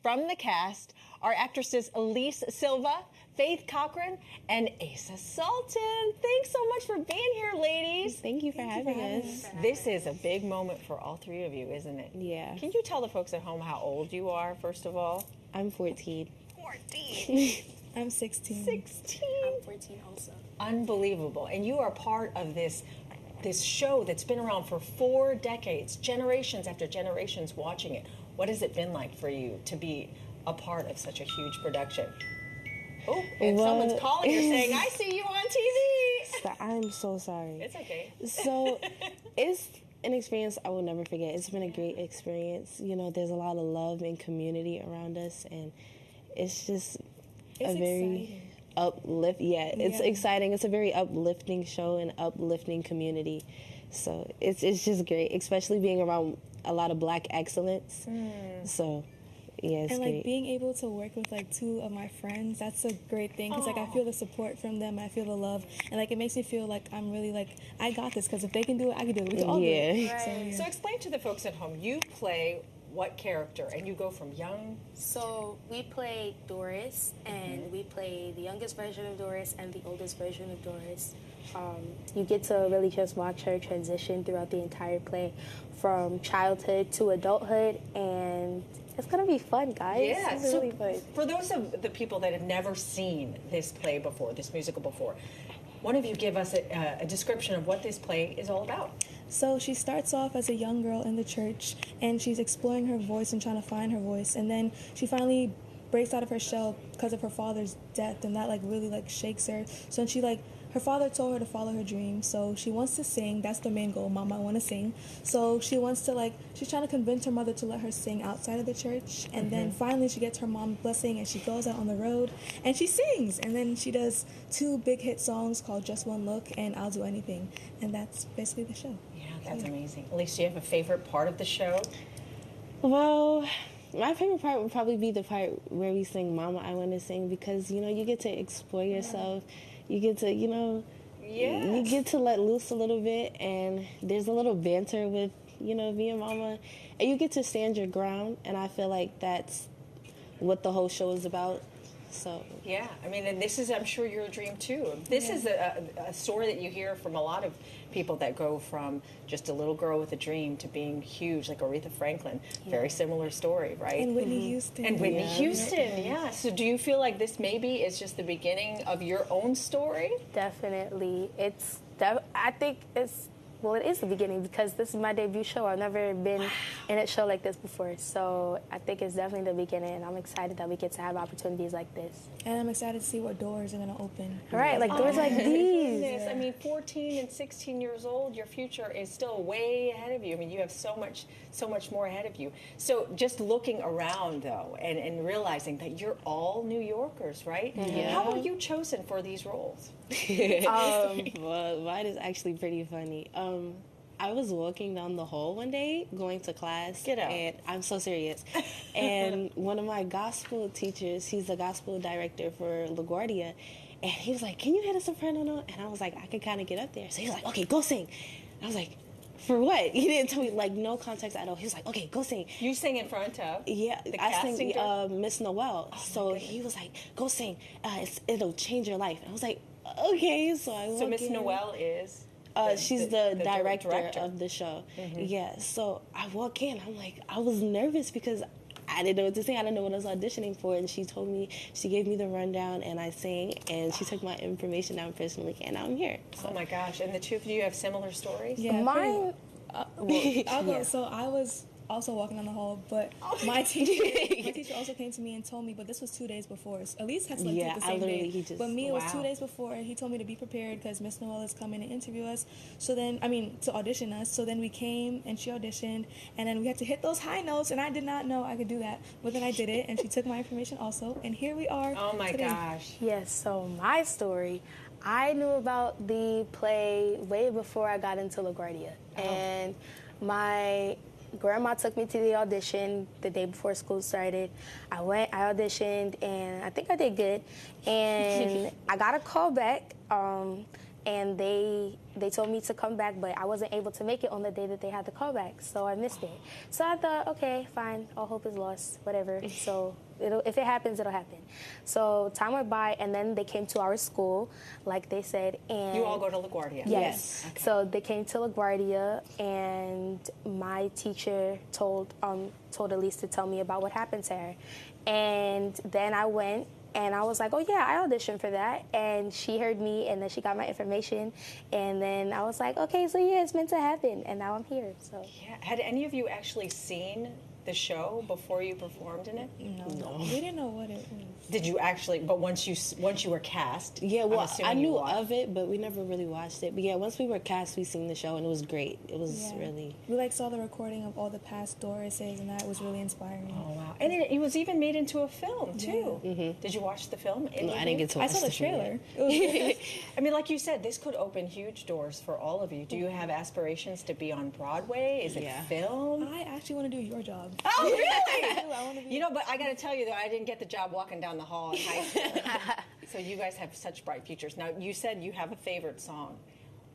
from the cast are actresses Elise Silva, Faith Cochran, and Asa Sultan. Thanks so much for being here, ladies. Thank you for having us. This is a big moment for all three of you, isn't it? Yeah. Can you tell the folks at home how old you are, first of all? I'm 14. 14. I'm 16. 16. I'm 14 also. Unbelievable. And you are part of this show that's been around for 4 decades, generations after generations watching it. What has it been like for you to be a part of such a huge production? Oh, and someone's calling you saying, I see you on TV. I'm so sorry. It's okay. So it's an experience I will never forget. It's been a great experience. You know, there's a lot of love and community around us, and it's just very it's exciting. It's a very uplifting show and uplifting community. So it's just great, especially being around a lot of Black excellence. So yeah, it's and like great. being able to work with like 2 of my friends, that's a great thing because like I feel the support from them, I feel the love, and like it makes me feel like I'm really like I got this because if they can do it, I can do it. We can all do it. Right. So explain to the folks at home, you play what character, and you go from young? So we play Doris, and we play the youngest version of Doris and the oldest version of Doris. You get to really just watch her transition throughout the entire play from childhood to adulthood, and it's going to be fun, guys. Yeah, it's really fun. For those of the people that have never seen this play before, this musical before, one of you give us a description of what this play is all about. So she starts off as a young girl in the church, and she's exploring her voice and trying to find her voice, and then she finally breaks out of her shell because of her father's death, and that like really like shakes her. So she like her father told her to follow her dream, so she wants to sing. That's the main goal. Mama, I want to sing. So she wants to she's trying to convince her mother to let her sing outside of the church, and then finally she gets her mom's blessing, and she goes out on the road and she sings, and then she does 2 big hit songs called Just One Look and I'll Do Anything, and that's basically the show. Yeah, that's amazing. Elise, do you have a favorite part of the show? Well, my favorite part would probably be the part where we sing Mama, I Want to Sing, because, you know, you get to explore yourself. You get to, you know, you get to let loose a little bit, and there's a little banter with, you know, me and Mama, and you get to stand your ground, and I feel like that's what the whole show is about. So yeah, I mean, and this is, I'm sure, your dream too. This is a story that you hear from a lot of people that go from just a little girl with a dream to being huge, like Aretha Franklin. Very similar story, right? And Whitney Houston. And Whitney Houston, yeah. So do you feel like this maybe is just the beginning of your own story? Definitely. I think it is the beginning because this is my debut show. I've never been in a show like this before. So I think it's definitely the beginning, and I'm excited that we get to have opportunities like this. And I'm excited to see what doors are going to open. Right, like doors like these. I mean, 14 and 16 years old, your future is still way ahead of you. I mean, you have so much more ahead of you. So just looking around, though, and realizing that you're all New Yorkers, right? Yeah. How were you chosen for these roles? Well, mine is actually pretty funny. I was walking down the hall one day going to class. Get out. And I'm so serious. And one of my gospel teachers, he's the gospel director for LaGuardia, and he was like, can you hit a soprano note? And I was like, I can kind of get up there. So he was like, okay, go sing. And I was like, for what? He didn't tell me, like, no context at all. He was like, okay, go sing. You sing in front of? Yeah, the I casting sang Miss Noel. So he was like, go sing. It'll change your life. And I was like, okay. So I walk So Miss in. Noel is? She's the director of the show. Yeah, so I walk in, I'm like, I was nervous because I didn't know what to say. I didn't know what I was auditioning for, and she gave me the rundown, and I sang, and she took my information down personally, and now I'm here. So. Oh my gosh, and the two of you have similar stories? Yeah, Mine, I'll go. So I was also walking down the hall, but my teacher also came to me and told me, but this was 2 days before. So Elise had selected the same day. But me, it was 2 days before, and he told me to be prepared because Miss Noel is coming to interview us. So then, to audition us. So then we came, and she auditioned, and then we had to hit those high notes, and I did not know I could do that. But then I did it, and she took my information also, and here we are. Oh my today. gosh. yes, so my story, I knew about the play way before I got into LaGuardia. And my grandma took me to the audition the day before school started. I went, I auditioned, and I think I did good. And I got a call back, and they they told me to come back, but I wasn't able to make it on the day that they had the callback, so I missed it. So I thought, okay, fine, all hope is lost, whatever. So if it happens, it'll happen. So time went by, and then they came to our school, like they said. And You all go to LaGuardia? Yes. Okay. So they came to LaGuardia, and my teacher told Elise to tell me about what happened to her. And then I went, and I was like, oh, yeah, I auditioned for that. And she heard me, and then she got my information. And then I was like, okay, so yeah, it's meant to happen. And now I'm here. So Yeah. Had any of you actually seen the show before you performed in it? No. We didn't know what it was. Did you actually? But once you were cast, Yeah, I'm well, assuming I you knew watched. of it, but we never really watched it. But yeah, once we were cast, we seen the show, and it was great. It was Yeah. really... We like saw the recording of all the past Dorises, and that was really inspiring. Oh wow! And it was even made into a film too. Mm-hmm. Did you watch the film? No, I didn't get to watch I saw the film yet. trailer. It was good. I mean, like you said, this could open huge doors for all of you. Do you have aspirations to be on Broadway? Is it Yeah. film? I actually want to do your job. Oh, really? I want to be. You know, but I got to tell you, though, I didn't get the job walking down the hall in high school. So you guys have such bright futures. Now, you said you have a favorite song.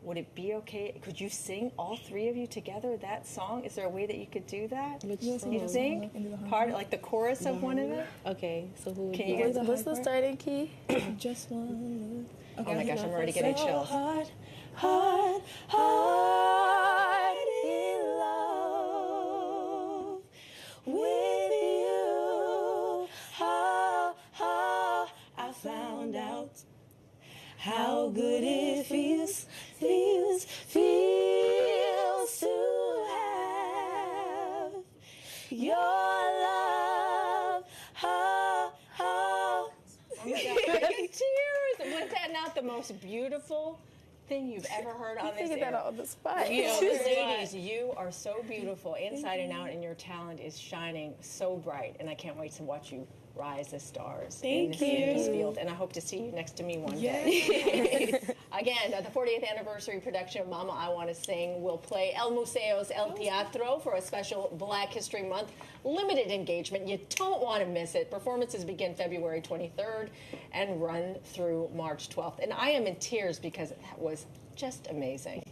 Would it be okay? Could you sing all three of you together that song? Is there a way that you could do that? Which You'll song? You think? Into the Part like the chorus of one of it? Okay, so who would Can be you on? guys- what's the starting key? Just one look. Oh my gosh, I'm already getting chills. Heart, heart, heart in love with you. I found out how good it feels to have your love. Oh my God. Tears! Was that not the most beautiful thing you've ever heard on this Figured that air? out on the spot. You know, ladies, you are so beautiful inside and out, and your talent is shining so bright. And I can't wait to watch you rise as stars in this field. And I hope to see you next to me one day. Again, the 40th anniversary production of Mama, I Want to Sing will play El Museo's El Teatro for a special Black History Month limited engagement. You don't want to miss it. Performances begin February 23rd and run through March 12th. And I am in tears because that was just amazing.